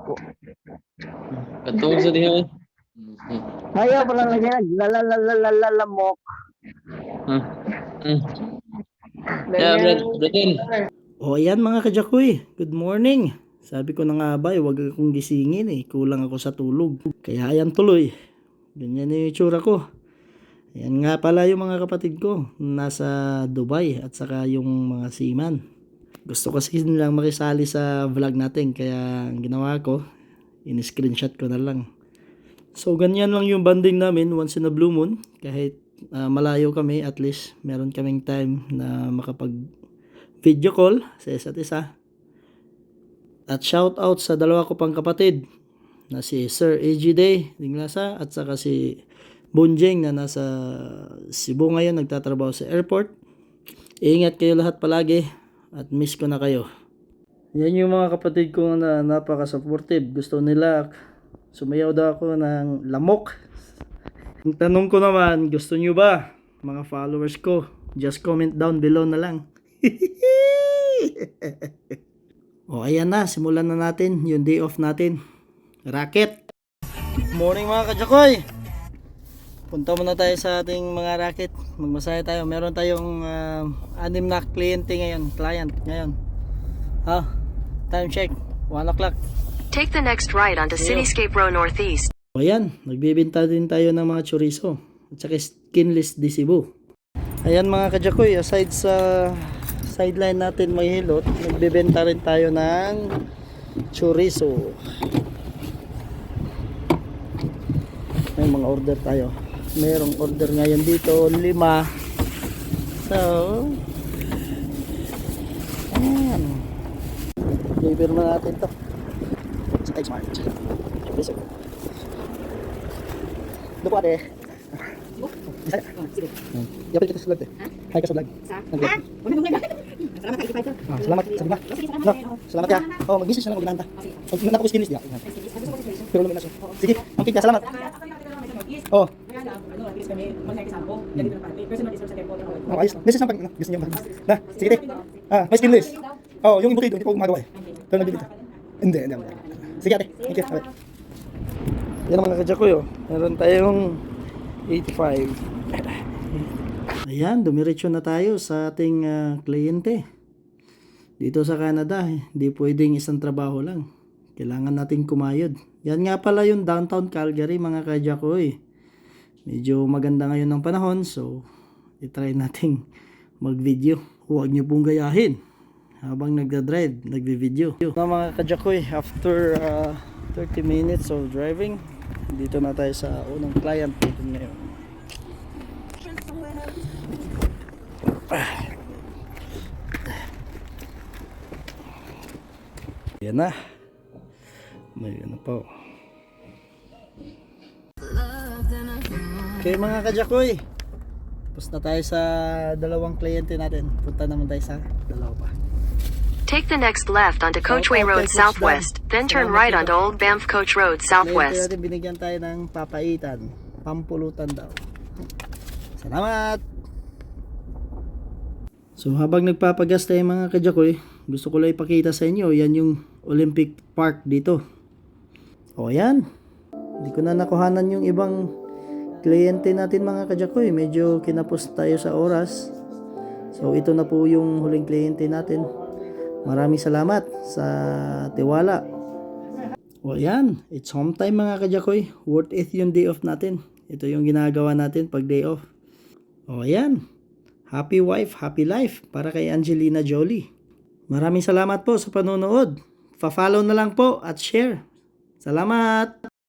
po. Katulad sa diha. Ayaw pa lang lagi lamok. Yeah, Braden. O ayan mga kajakoy, good morning. Sabi ko na nga ba, wag akong gisingin kulang ako sa tulog. Kaya ayan tuloy, ganyan yung itsura ko. Ayan nga pala yung mga kapatid ko, nasa Dubai at saka yung mga seaman. Gusto kasi nilang makisali sa vlog natin, kaya ang ginawa ko, in-screenshot ko na lang. So ganyan lang yung banding namin once in a blue moon. Kahit malayo kami, at least meron kaming time na makapag video call sa isa't isa. At shout out sa dalawa ko pang kapatid na si Sir AG Day Dinglasa at saka si Bunjing na nasa Cebu ngayon, nagtatrabaho sa airport. Ingat kayo lahat palagi at miss ko na kayo. Yan yung mga kapatid ko na napaka-supportive. Gusto nila sumayaw daw ako ng lamok. Ang tanong ko naman, gusto nyo ba mga followers ko? Just comment down below na lang. O ayan na, simulan na natin yung day off natin. Racket! Morning mga kajakoy! Punta muna tayo sa ating mga racket. Magmasaya tayo. Meron tayong 6 na kliyente ngayon. Client ngayon. Time check. 1 o'clock. Take the next right onto Cityscape Row Northeast. O ayan, nagbibenta din tayo ng mga chorizo. At saka skinless di Cebu. Ayan mga kajakoy, aside sa sideline natin may hilot, nagbibenta rin tayo ng chorizo. May mga order tayo. Mayroong order ngayon dito, 5. So, ayan. Deliver na natin to sa X-Mart. Peso. Ito po ate. Yapit kita sa vlog. Hi ka sa vlog. Salamat sa diba. Salamat ya. Oh, mag-business na lang magbenta. Pag natapos kinis diya. Pero lumin na siya. Sige, ang kita. Salamat. Oh. Oh, ayos. Business na pag gusto niyo ba? Na, sige te. May skinless. Oh, yung embutido hindi ko gumagawa Pero nabibenta. Hindi. Sige ate. Thank you. Yan mga kajakoy meron tayong 85. Ayan, dumiretso na tayo sa ating kliyente. Dito sa Canada, hindi pwedeng isang trabaho lang. Kailangan nating kumayod. Yan nga pala yung downtown Calgary mga kajakoy. Medyo maganda ngayon ng panahon, so itry nating mag-video. Huwag nyo pong gayahin habang nagdadrive, nagbe-video. Mga kajakoy, after 30 minutes of driving, dito na tayo sa unang client natin ngayon. Yan na. May ano pa. Okay mga kajakoy, tapos na tayo sa dalawang kliyente natin. Punta naman tayo sa dalawa pa. Take the next left onto Coachway Road Southwest, then turn right onto Old Banff Coach Road Southwest. Natin binigyan tayo ng papaitan, pampulutan daw. Salamat! So habang nagpapagas tayo mga kajakoy, gusto ko lang ipakita sa inyo, yan yung Olympic Park dito. O yan, hindi ko na nakuhanan yung ibang kliyente natin mga kajakoy, medyo kinapos tayo sa oras. So ito na po yung huling kliyente natin. Maraming salamat sa tiwala. O yan, it's home time mga kajakoy. Worth it yung day off natin. Ito yung ginagawa natin pag day off. O yan, happy wife, happy life para kay Angelina Jolie. Maraming salamat po sa panonood. Pa-follow na lang po at share. Salamat!